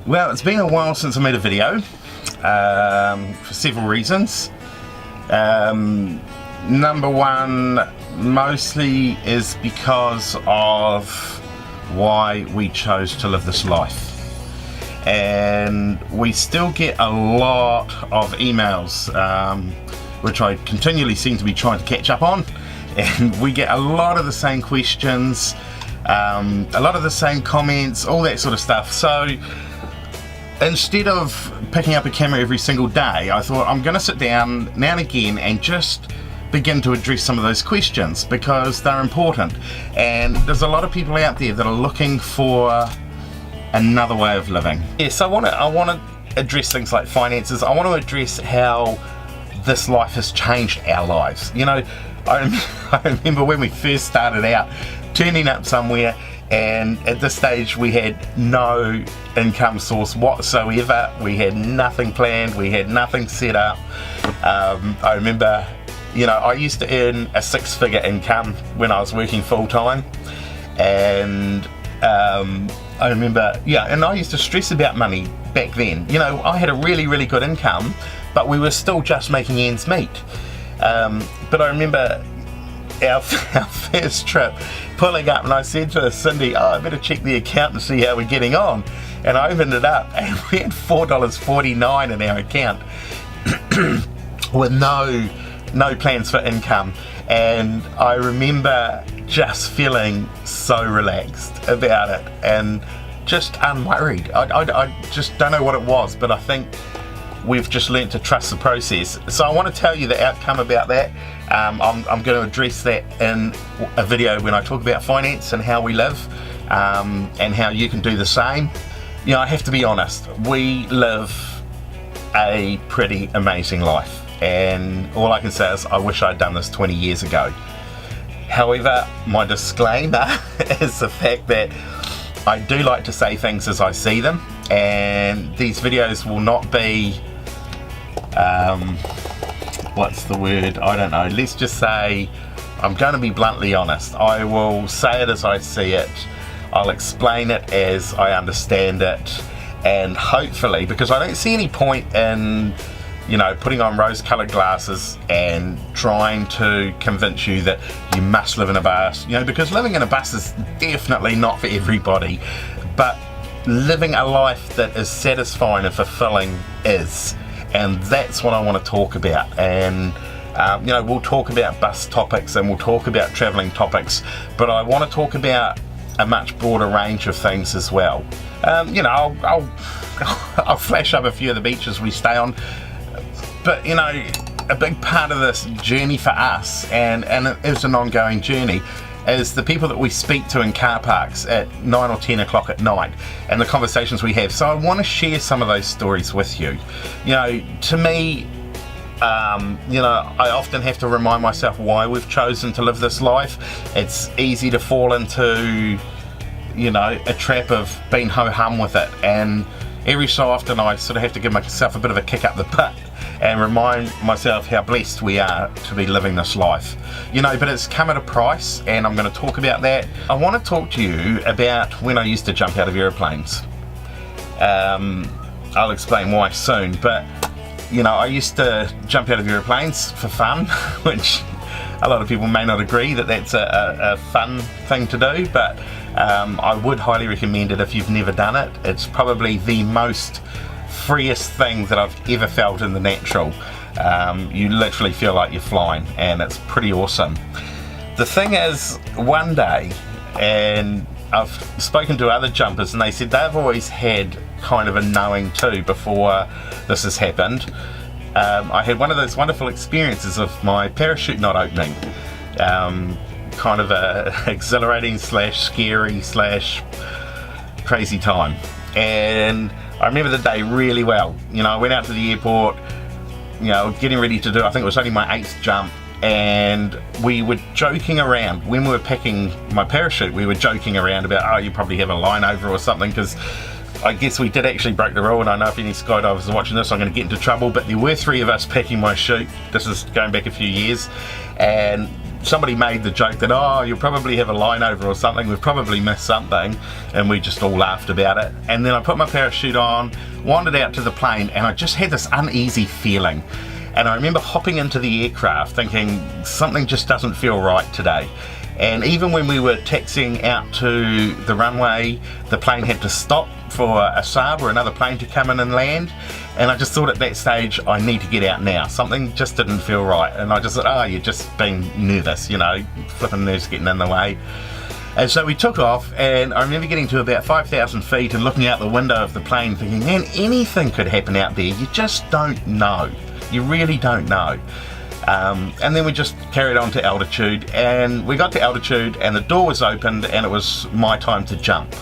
Well, it's been a while since I made a video, for several reasons. Number one, mostly is because of why we chose to live this life. And we still get a lot of emails, which I continually seem to be trying to catch up on. And we get a lot of the same questions, a lot of the same comments, all that sort of stuff. So instead of picking up a camera every single day, I thought I'm going to sit down now and again and just begin to address some of those questions, because they're important. And there's a lot of people out there that are looking for another way of living. Yes, I want to address things like finances. I want to address how this life has changed our lives. You know, I remember when we first started out, turning up somewhere, and at this stage we had no income source whatsoever. We had nothing planned, we had nothing set up. I remember, you know, I used to earn a 6-figure income when I was working full-time, and I remember, and I used to stress about money back then. You know, I had a really, really good income, but we were still just making ends meet. But I remember our first trip, pulling up, and I said to Cindy, I better check the account and see how we're getting on. And I opened it up, and we had $4.49 in our account with no plans for income. And I remember just feeling so relaxed about it and just unworried. I just don't know what it was, but I think we've just learnt to trust the process. So I want to tell you the outcome about that. I'm going to address that in a video when I talk about finance and how we live, and how you can do the same. You know, I have to be honest, we live a pretty amazing life, and all I can say is I wish I'd done this 20 years ago. However, my disclaimer is the fact that I do like to say things as I see them, and these videos will not be, what's the word? I don't know. Let's just say I'm going to be bluntly honest. I will say it as I see it. I'll explain it as I understand it, and hopefully, because I don't see any point in, you know, putting on rose-coloured glasses and trying to convince you that you must live in a bus, you know, because living in a bus is definitely not for everybody, but living a life that is satisfying and fulfilling is. And that's what I want to talk about. And you know, we'll talk about bus topics and we'll talk about travelling topics, but I want to talk about a much broader range of things as well. You know, I'll flash up a few of the beaches we stay on, but you know, a big part of this journey for us, and it is an ongoing journey, is the people that we speak to in car parks at 9 or 10 o'clock at night, and the conversations we have. So I want to share some of those stories with you. You know, to me, you know, I often have to remind myself why we've chosen to live this life. It's easy to fall into, you know, a trap of being ho-hum with it, and every so often I sort of have to give myself a bit of a kick up the butt and remind myself how blessed we are to be living this life. You know, but it's come at a price, and I'm going to talk about that. I want to talk to you about when I used to jump out of aeroplanes. I'll explain why soon, but you know, I used to jump out of aeroplanes for fun, which a lot of people may not agree that that's a fun thing to do, but I would highly recommend it if you've never done it. It's probably the most freest thing that I've ever felt in the natural. You literally feel like you're flying, and it's pretty awesome. The thing is, one day, and I've spoken to other jumpers, and they said they've always had kind of a knowing too before this has happened. I had one of those wonderful experiences of my parachute not opening. Kind of a exhilarating / scary / crazy time. And I remember the day really well. You know, I went out to the airport, you know, getting ready to do, I think it was only my 8th jump, and we were joking around when we were packing my parachute. We were joking around about, oh, you probably have a line over or something, because I guess we did actually break the rule, and I know if any skydivers are watching this, I'm going to get into trouble, but there were 3 of us packing my chute. This is going back a few years, and somebody made the joke that, oh, you'll probably have a line over or something, we've probably missed something, and we just all laughed about it. And then I put my parachute on, wandered out to the plane, and I just had this uneasy feeling. And I remember hopping into the aircraft thinking, something just doesn't feel right today. And even when we were taxiing out to the runway, the plane had to stop for a Saab or another plane to come in and land. And I just thought at that stage, I need to get out now. Something just didn't feel right. And I just thought, oh, you're just being nervous, you know, flipping nerves getting in the way. And so we took off, and I remember getting to about 5,000 feet and looking out the window of the plane thinking, man, anything could happen out there. You just don't know. You really don't know. And then we just carried on to altitude, and we got to altitude and the door was opened and it was my time to jump.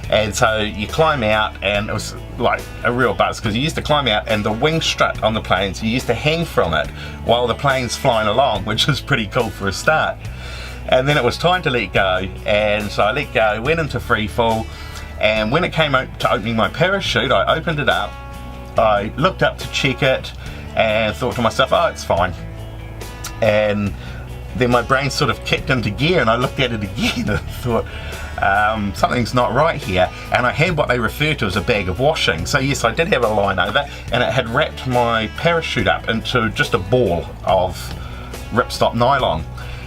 And so you climb out, and it was like a real buzz because you used to climb out and the wing strut on the plane, so you used to hang from it while the plane's flying along, which was pretty cool for a start. And then it was time to let go, and so I let go, went into free fall, and when it came to opening my parachute, I opened it up, I looked up to check it and thought to myself, oh, it's fine. And then my brain sort of kicked into gear, and I looked at it again and thought, something's not right here. And I had what they refer to as a bag of washing. So yes, I did have a line over, and it had wrapped my parachute up into just a ball of ripstop nylon.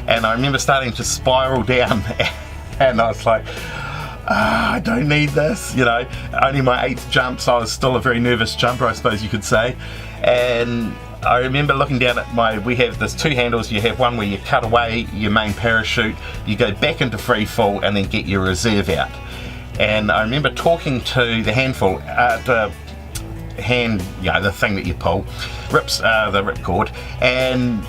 And I remember starting to spiral down, and I was like, I don't need this, you know. Only my 8th jump, so I was still a very nervous jumper, I suppose you could say. And I remember looking down at we have this 2 handles. You have one where you cut away your main parachute, you go back into free fall, and then get your reserve out. And I remember talking to the handful, the hand, you know, the thing that you pull, the ripcord, and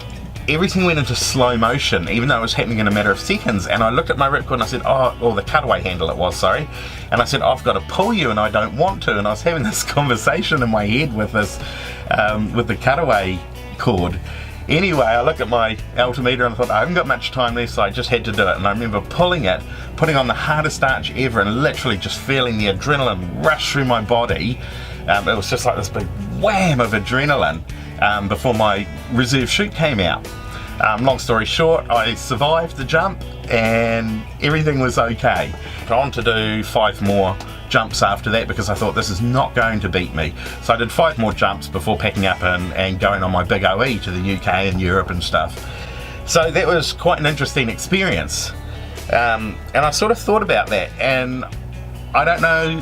everything went into slow motion, even though it was happening in a matter of seconds. And I looked at my ripcord and I said, oh, or the cutaway handle it was, sorry. And I said, I've got to pull you and I don't want to. And I was having this conversation in my head with this, with the cutaway cord. Anyway, I looked at my altimeter and I thought, I haven't got much time left, so I just had to do it. And I remember pulling it, putting on the hardest arch ever, and literally just feeling the adrenaline rush through my body. It was just like this big wham of adrenaline before my reserve chute came out. Long story short, I survived the jump and everything was okay. On to do 5 more jumps after that because I thought this is not going to beat me. So I did 5 more jumps before packing up and going on my big OE to the UK and Europe and stuff. So that was quite an interesting experience. And I sort of thought about that, and I don't know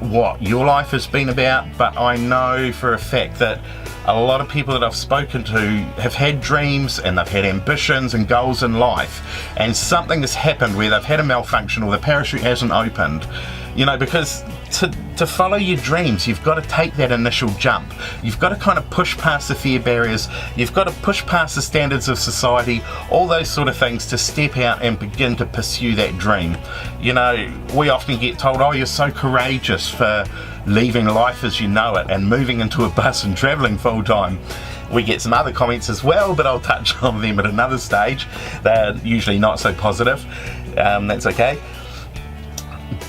what your life has been about, but I know for a fact that a lot of people that I've spoken to have had dreams and they've had ambitions and goals in life, and something has happened where they've had a malfunction or the parachute hasn't opened. You know, because to follow your dreams, you've got to take that initial jump. You've got to kind of push past the fear barriers. You've got to push past the standards of society, all those sort of things, to step out and begin to pursue that dream. You know, we often get told, oh, you're so courageous for leaving life as you know it and moving into a bus and travelling full time. We get some other comments as well, but I'll touch on them at another stage. They're usually not so positive. That's okay.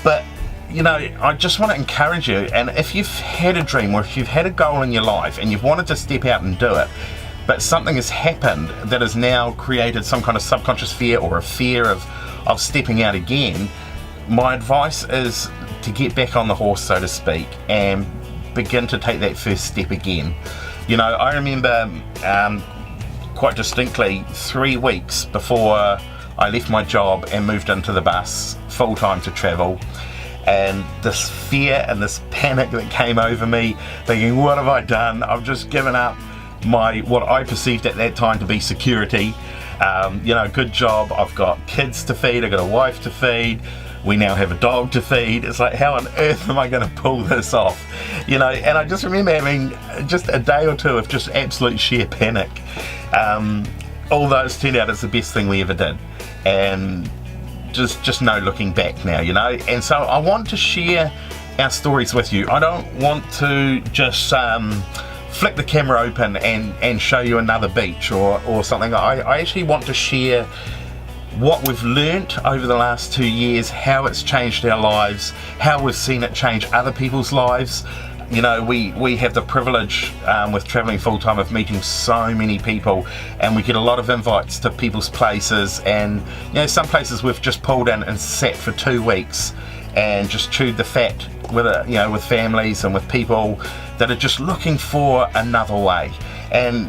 But you know, I just want to encourage you, and if you've had a dream or if you've had a goal in your life and you've wanted to step out and do it, but something has happened that has now created some kind of subconscious fear or a fear of stepping out again, my advice is to get back on the horse, so to speak, and begin to take that first step again. You know, I remember quite distinctly 3 weeks before I left my job and moved into the bus full time to travel, and this fear and this panic that came over me, thinking, what have I done? I've just given up what I perceived at that time to be security. You know, good job, I've got kids to feed, I've got a wife to feed, we now have a dog to feed. It's like, how on earth am I going to pull this off? You know, and I just remember having just a day or two of just absolute sheer panic. Although it's turned out it's the best thing we ever did, and just no looking back now, you know. And so I want to share our stories with you. I don't want to just flick the camera open and show you another beach or something. I actually want to share what we've learnt over the last 2 years, how it's changed our lives, how we've seen it change other people's lives, you know, we have the privilege with traveling full-time of meeting so many people, and we get a lot of invites to people's places, and you know, some places we've just pulled in and sat for 2 weeks and just chewed the fat with it, you know, with families and with people that are just looking for another way, and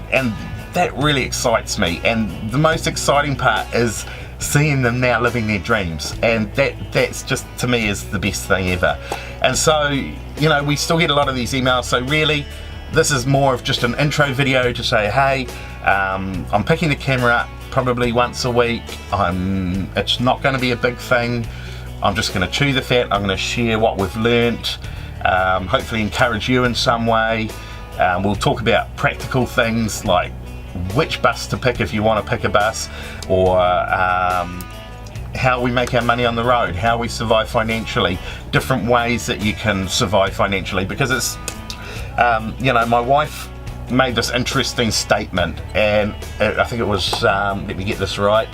that really excites me. And the most exciting part is seeing them now living their dreams, and that's just, to me, is the best thing ever. And so, you know, we still get a lot of these emails, so really this is more of just an intro video to say, hey, I'm picking the camera up probably once a week. It's not going to be a big thing. I'm just going to chew the fat. I'm going to share what we've learnt, hopefully encourage you in some way. We'll talk about practical things like which bus to pick if you want to pick a bus, or how we make our money on the road, how we survive financially, different ways that you can survive financially. Because it's, you know, my wife made this interesting statement, and I think it was, let me get this right,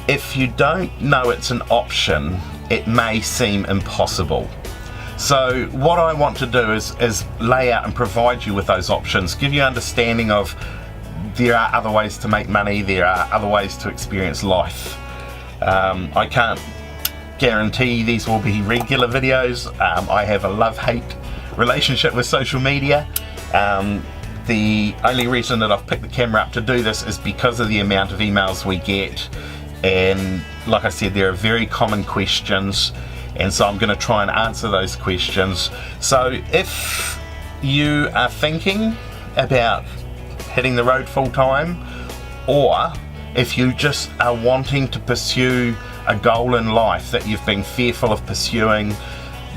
if you don't know it's an option, it may seem impossible. So what I want to do is lay out and provide you with those options, give you understanding of there are other ways to make money, there are other ways to experience life. I can't guarantee these will be regular videos. I have a love-hate relationship with social media. The only reason that I've picked the camera up to do this is because of the amount of emails we get, and like I said, there are very common questions, and so I'm going to try and answer those questions. So if you are thinking about hitting the road full time, or if you just are wanting to pursue a goal in life that you've been fearful of pursuing,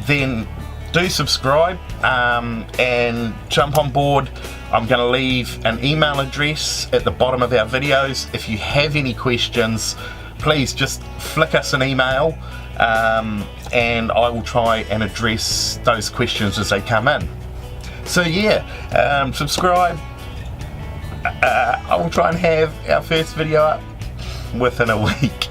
then do subscribe and jump on board. I'm going to leave an email address at the bottom of our videos. If you have any questions, please just flick us an email, and I will try and address those questions as they come in. So yeah, subscribe. I will try and have our first video up within a week.